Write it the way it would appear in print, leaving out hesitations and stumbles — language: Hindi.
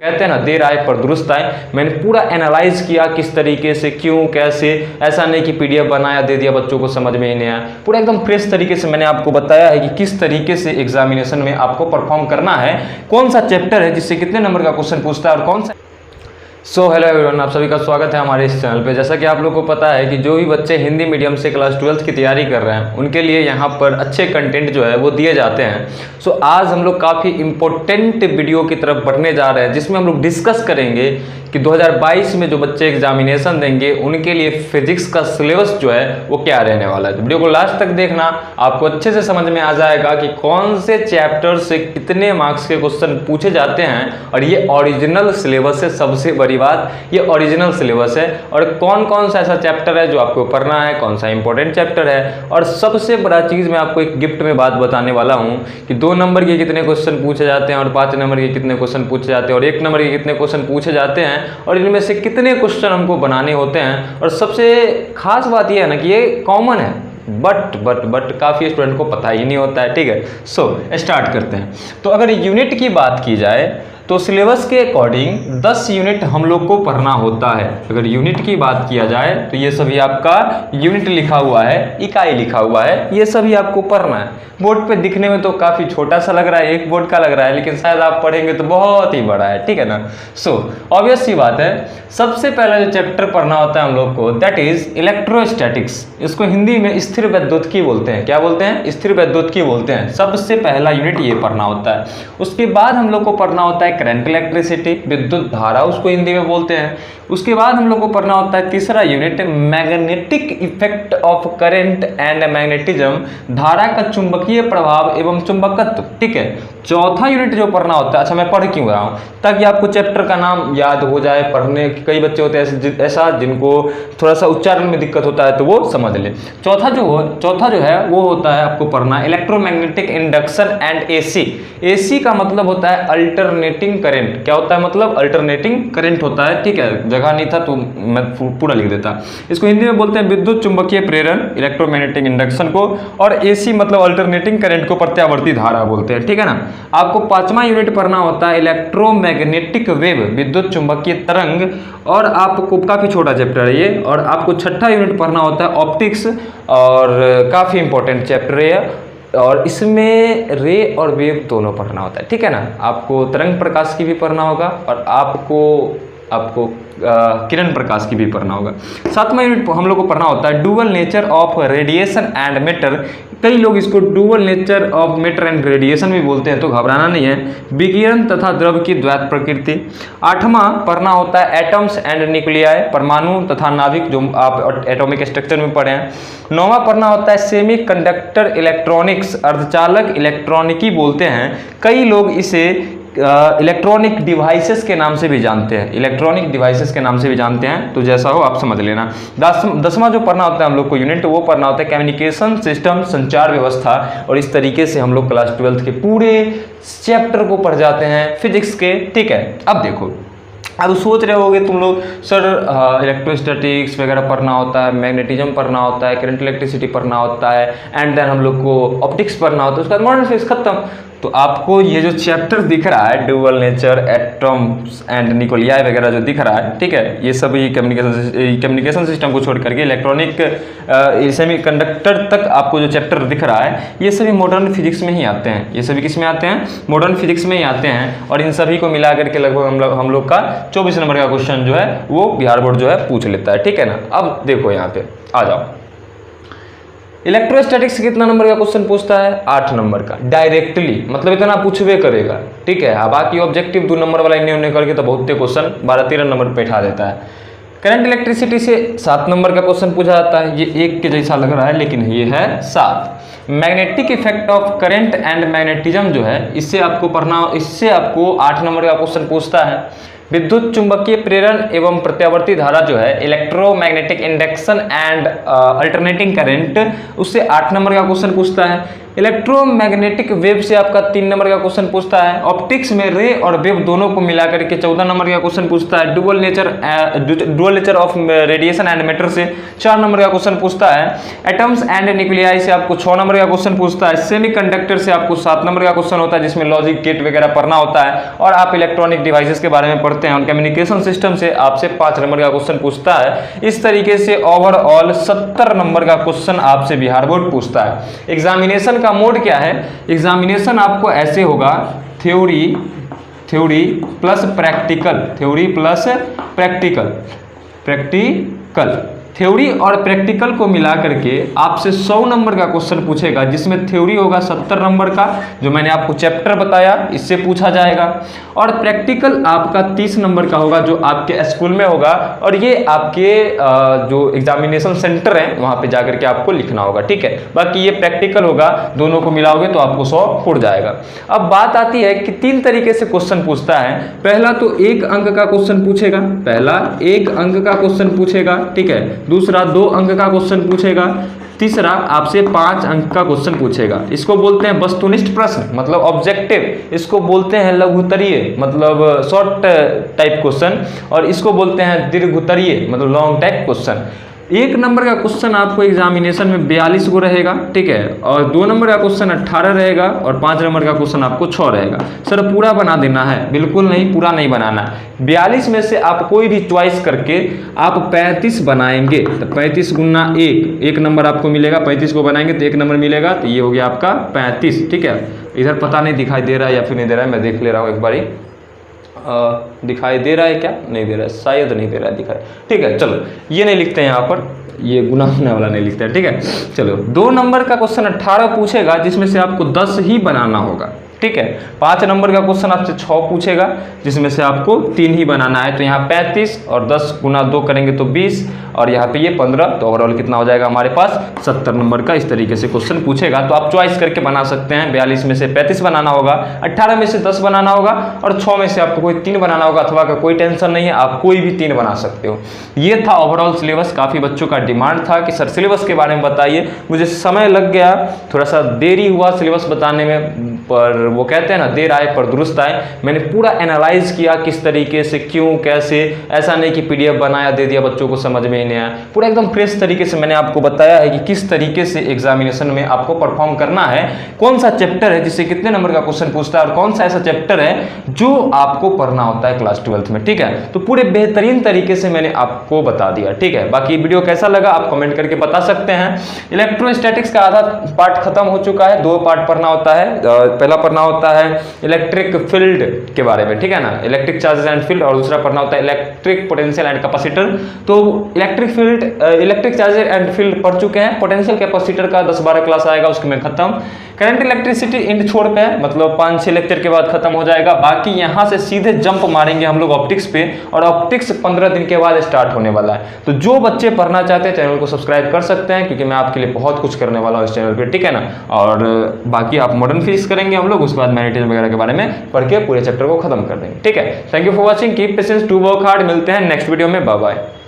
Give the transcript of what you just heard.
कहते हैं ना, देर आए पर दुरुस्त आए। मैंने पूरा एनालाइज किया किस तरीके से, क्यों, कैसे। ऐसा नहीं कि पीडीएफ बनाया दे दिया, बच्चों को समझ में ही नहीं आया। पूरा एकदम फ्रेश तरीके से मैंने आपको बताया है कि किस तरीके से एग्जामिनेशन में आपको परफॉर्म करना है, कौन सा चैप्टर है जिससे कितने नंबर का क्वेश्चन पूछता है और कौन सा। हेलो एवरीवन, आप सभी का स्वागत है हमारे इस चैनल पे। जैसा कि आप लोगों को पता है कि जो भी बच्चे हिंदी मीडियम से क्लास 12th की तैयारी कर रहे हैं उनके लिए यहाँ पर अच्छे कंटेंट जो है वो दिए जाते हैं। आज हम लोग काफ़ी इम्पोर्टेंट वीडियो की तरफ बढ़ने जा रहे हैं, जिसमें हम लोग डिस्कस करेंगे कि 2022 में जो बच्चे एग्जामिनेशन देंगे उनके लिए फिजिक्स का सिलेबस जो है वो क्या रहने वाला है। तो वीडियो को लास्ट तक देखना, आपको अच्छे से समझ में आ जाएगा कि कौन से चैप्टर से कितने मार्क्स के क्वेश्चन पूछे जाते हैं। और ये ओरिजिनल सिलेबस है, सबसे बड़ी बात ये ओरिजिनल सिलेबस है। और कौन कौन सा ऐसा चैप्टर है जो आपको पढ़ना है, कौन सा इंपॉर्टेंट चैप्टर है। और सबसे बड़ा चीज़ मैं आपको एक गिफ्ट में बात बताने वाला हूँ कि 2 नंबर के कितने क्वेश्चन पूछे जाते हैं और 5 नंबर के कितने क्वेश्चन पूछे जाते हैं और 1 नंबर के कितने क्वेश्चन पूछे जाते हैं और इनमें से कितने क्वेश्चन हमको बनाने होते हैं। और सबसे खास बात यह है ना कि ये कॉमन है, बट काफ़ी स्टूडेंट को पता ही नहीं होता है। ठीक है, स्टार्ट करते हैं। तो अगर यूनिट की बात की जाए तो सिलेबस के अकॉर्डिंग 10 यूनिट हम लोग को पढ़ना होता है। अगर यूनिट की बात किया जाए तो ये सभी आपका यूनिट लिखा हुआ है, इकाई लिखा हुआ है, ये सभी आपको पढ़ना है। बोर्ड पे दिखने में तो काफ़ी छोटा सा लग रहा है, 1 बोर्ड का लग रहा है, लेकिन शायद आप पढ़ेंगे तो बहुत ही बड़ा है। ठीक है ना। ऑब्वियस सी बात है, सबसे पहला जो चैप्टर पढ़ना होता है हम लोग को दैट इज इलेक्ट्रोस्टैटिक्स। इसको हिंदी में स्थिर वैद्युतिकी बोलते हैं। क्या बोलते हैं? स्थिर वैद्युतिकी बोलते हैं। सबसे पहला यूनिट ये पढ़ना होता है। उसके बाद हम लोग को पढ़ना होता है करंट इलेक्ट्रिसिटी, विद्युत धारा उसको हिंदी में बोलते हैं। उसके बाद हम लोग को पढ़ना होता है तीसरा unit magnetic effect of current and magnetism, धारा का चुंबकीय प्रभाव एवं चुंबकत्व। ठीक है। चौथा यूनिट जो पढ़ना होता है, अच्छा मैं पढ़ क्यों रहा हूँ, ताकि आपको चैप्टर का नाम याद हो जाए। पढ़ने कई बच्चे होते हैं ऐसा जिनको थोड़ा सा उच्चारण में दिक्कत होता है तो वो समझ ले। चौथा जो है वो होता है आपको पढ़ना electromagnetic induction and AC. AC का मतलब होता है अल्टरनेटिंग करंट। क्या होता है? मतलब अल्टरनेटिंग करंट होता है। ठीक है, जगह नहीं था तो मैं पूरा लिख देता। इसको हिंदी में बोलते हैं विद्युत चुंबकीय प्रेरण, इलेक्ट्रोमैग्नेटिक इंडक्शन को, और एसी मतलब अल्टरनेटिंग करंट को प्रत्यावर्ती धारा बोलते हैं। ठीक है ना। आपको 5वां यूनिट पढ़ना होता है इलेक्ट्रोमैग्नेटिक वेव, विद्युत चुंबकीय तरंग, और आपको काफी छोटा चैप्टर है ये। और आपको 6ठा यूनिट पढ़ना होता है ऑप्टिक्स, और काफी इंपॉर्टेंट चैप्टर है। और इसमें रे और वेव दोनों पढ़ना होता है। ठीक है ना। आपको तरंग प्रकाश की भी पढ़ना होगा और आपको किरण प्रकाश की भी पढ़ना होगा। 7वां यूनिट हम लोग को पढ़ना होता है dual nature of radiation and matter. कई लोग इसको dual nature of matter and radiation भी बोलते हैं, तो घबराना नहीं है। विकिरण तथा द्रव की द्वैत प्रकृति। 8वां पढ़ना होता है एटम्स एंड न्यूक्लियाई, परमाणु तथा नाभिक, जो आप एटॉमिक स्ट्रक्चर में पढ़े हैं। 9वां पढ़ना होता है सेमी कंडक्टर इलेक्ट्रॉनिक्स, अर्धचालक इलेक्ट्रॉनिकी बोलते हैं। कई लोग इसे इलेक्ट्रॉनिक डिवाइसेस के नाम से भी जानते हैं, इलेक्ट्रॉनिक डिवाइसेस के नाम से भी जानते हैं, तो जैसा हो आप समझ लेना। 10वां जो पढ़ना होता है हम लोग को यूनिट, वो पढ़ना होता है कम्युनिकेशन सिस्टम, संचार व्यवस्था। और इस तरीके से हम लोग क्लास 12th के पूरे चैप्टर को पढ़ जाते हैं फिजिक्स के। ठीक है। अब देखो, अब सोच रहे होगे तुम लोग सर इलेक्ट्रोस्टैटिक्स वगैरह पढ़ना होता है, मैग्नेटिज्म पढ़ना होता है, करंट इलेक्ट्रिसिटी पढ़ना होता है, एंड देन हम लोग को ऑप्टिक्स पढ़ना होता है, उसके बाद मॉडर्न फिजिक्स खत्म। तो आपको ये जो चैप्टर दिख रहा है dual nature, atoms and nuclei वगैरह जो दिख रहा है, ठीक है, ये सभी कम्युनिकेशन सिस्टम को छोड़ करके इलेक्ट्रॉनिक सेमीकंडक्टर तक आपको जो चैप्टर दिख रहा है ये सभी मॉडर्न फिजिक्स में ही आते हैं। ये सभी किस में आते हैं? मॉडर्न फिजिक्स में ही आते हैं। और इन सभी को मिला करके लगभग हम लोग का 24 नंबर का क्वेश्चन जो है वो बिहार बोर्ड जो है पूछ लेता है। ठीक है ना। अब देखो यहाँ पे आ जाओ, इलेक्ट्रोस्टैटिक्स कितना नंबर का क्वेश्चन पूछता है? 8 नंबर का, डायरेक्टली, मतलब इतना पूछवे करेगा। ठीक है। अब बाकी ऑब्जेक्टिव 2 नंबर वाला इन्हें करके तो बहुत क्वेश्चन 12-13 नंबर पे बैठा देता है। करंट इलेक्ट्रिसिटी से 7 नंबर का क्वेश्चन पूछा जाता है। ये 1 के जैसा लग रहा है लेकिन ये है 7। Magnetic effect of current and magnetism जो है इससे आपको पढ़ना, इससे आपको 8 नंबर का क्वेश्चन पूछता है। विद्युत चुंबकीय प्रेरण एवं प्रत्यावर्ती धारा जो है electromagnetic induction and alternating current, उससे 8 नंबर का क्वेश्चन पूछता है। इलेक्ट्रोमैग्नेटिक वेव से आपका 3 नंबर का क्वेश्चन पूछता है। ऑप्टिक्स में रे और वेव दोनों को मिलाकर के 14 नंबर का क्वेश्चन पूछता है। Dual nature of radiation and matter से 4 नंबर का क्वेश्चन पूछता है। एटम्स एंड न्यूक्लियाई से आपको 6 नंबर का क्वेश्चन पूछता है। सेमीकंडक्टर से आपको 7 नंबर का क्वेश्चन होता है, जिसमें लॉजिक गेट वगैरह पढ़ना होता है और आप इलेक्ट्रॉनिक डिवाइसेस के बारे में पढ़ते हैं। और कम्युनिकेशन सिस्टम से आपसे 5 नंबर का क्वेश्चन पूछता है। इस तरीके से ओवरऑल 70 नंबर का क्वेश्चन आपसे बिहार बोर्ड पूछता है। एग्जामिनेशन का मोड क्या है? एग्जामिनेशन आपको ऐसे होगा, थ्योरी प्लस प्रैक्टिकल थ्योरी और प्रैक्टिकल को मिला करके आपसे 100 नंबर का क्वेश्चन पूछेगा, जिसमें थ्योरी होगा 70 नंबर का, जो मैंने आपको चैप्टर बताया इससे पूछा जाएगा, और प्रैक्टिकल आपका 30 नंबर का होगा, जो आपके स्कूल में होगा, और ये आपके जो एग्जामिनेशन सेंटर है वहाँ पे जाकर के आपको लिखना होगा। ठीक है, बाकी ये प्रैक्टिकल होगा, दोनों को मिलाओगे तो आपको 100 उड़ जाएगा। अब बात आती है कि 3 तरीके से क्वेश्चन पूछता है। पहला तो 1 अंक का क्वेश्चन पूछेगा, ठीक है। दूसरा 2 अंक का क्वेश्चन पूछेगा। तीसरा आपसे 5 अंक का क्वेश्चन पूछेगा। इसको बोलते हैं वस्तुनिष्ठ प्रश्न, मतलब ऑब्जेक्टिव। इसको बोलते हैं लघुत्तरीय, मतलब शॉर्ट टाइप क्वेश्चन, और इसको बोलते हैं दीर्घोत्तरीय, मतलब लॉन्ग टाइप क्वेश्चन। 1 नंबर का क्वेश्चन आपको एग्जामिनेशन में 42 को रहेगा, ठीक है, और 2 नंबर का क्वेश्चन 18 रहेगा, और 5 नंबर का क्वेश्चन आपको 6 रहेगा। सर पूरा बना देना है? बिल्कुल नहीं, पूरा नहीं बनाना। 42 में से आप कोई भी चॉइस करके आप 35 बनाएंगे, तो 35 गुना 1 नंबर आपको मिलेगा। 35 को बनाएंगे तो 1 नंबर मिलेगा, तो ये हो गया आपका 35। ठीक है, इधर पता नहीं दिखाई दे रहा है या फिर नहीं दे रहा है, मैं देख ले रहा हूँ एक बारी। दिखाई दे रहा है क्या? नहीं दे रहा है, शायद नहीं दे रहा है दिखाई। ठीक है, चलो ये नहीं लिखते हैं यहाँ पर, ये गुना होने वाला नहीं लिखते हैं। ठीक है, चलो 2 नंबर का क्वेश्चन 18 पूछेगा, जिसमें से आपको 10 ही बनाना होगा। ठीक है, 5 नंबर का क्वेश्चन आपसे 6 पूछेगा, जिसमें से आपको 3 ही बनाना है। तो यहाँ 35 और 10 गुना 2 करेंगे तो 20, और यहाँ पे ये 15, तो ओवरऑल कितना हो जाएगा हमारे पास? 70 नंबर का इस तरीके से क्वेश्चन पूछेगा। तो आप चॉइस करके बना सकते हैं। 42 में से 35 बनाना होगा, 18 में से 10 बनाना होगा, और 6 में से आपको कोई 3 बनाना होगा। अथवा का कोई टेंशन नहीं है, आप कोई भी 3 बना सकते हो। ये था ओवरऑल सिलेबस। काफ़ी बच्चों का डिमांड था कि सर सिलेबस के बारे में बताइए। मुझे समय लग गया, थोड़ा सा देरी हुआ सिलेबस बताने में, पर वो कहते हैं ना, देर आए पर दुरुस्त आए। मैंने पूरा एनालाइज किया किस तरीके से, क्यों, कैसे। ऐसा नहीं कि पीडीएफ बनाया दे दिया, बच्चों को समझ में ही नहीं आया। पूरा एकदम फ्रेश तरीके से मैंने आपको बताया है कि किस तरीके से एग्जामिनेशन में आपको परफॉर्म करना है, कौन सा चैप्टर है जिससे कितने नंबर का क्वेश्चन पूछता है, और कौन सा ऐसा चैप्टर है जो आपको पढ़ना होता है क्लास 12th में। ठीक है, तो पूरे बेहतरीन तरीके से मैंने आपको बता दिया। ठीक है, बाकी वीडियो कैसा लगा आप कमेंट करके बता सकते हैं। इलेक्ट्रोस्टैटिक्स का आधा पार्ट खत्म हो चुका है, 2 पार्ट पढ़ना होता है। पहला पढ़ना होता है इलेक्ट्रिक फील्ड के बारे में, ठीक है ना, इलेक्ट्रिक चार्जेस एंड फील्ड, और दूसरा पढ़ना होता है इलेक्ट्रिक पोटेंशियल एंड कैपेसिटर। तो इलेक्ट्रिक चार्जेस एंड फील्ड पढ़ चुके हैं। पोटेंशियल कैपेसिटर का 10-12 क्लास आएगा, उसके में खत्म। करंट इलेक्ट्रिसिटी इंड छोड़ पे है, मतलब 5-6 लेक्चर के बाद खत्म हो जाएगा। बाकी यहाँ से सीधे जंप मारेंगे हम लोग ऑप्टिक्स पे, और ऑप्टिक्स 15 दिन के बाद स्टार्ट होने वाला है। तो जो बच्चे पढ़ना चाहते हैं चैनल को सब्सक्राइब कर सकते हैं, क्योंकि मैं आपके लिए बहुत कुछ करने वाला हूँ इस चैनल पे। ठीक है ना, और बाकी आप मॉडर्न फिजिक्स करेंगे हम लोग, उसके बाद मैग्नेटिज्म वगैरह के बारे में पढ़ के पूरे चैप्टर को खत्म कर देंगे। ठीक है, thank you for watching, keep patience, to work hard. मिलते हैं नेक्स्ट वीडियो में, बाय बाय।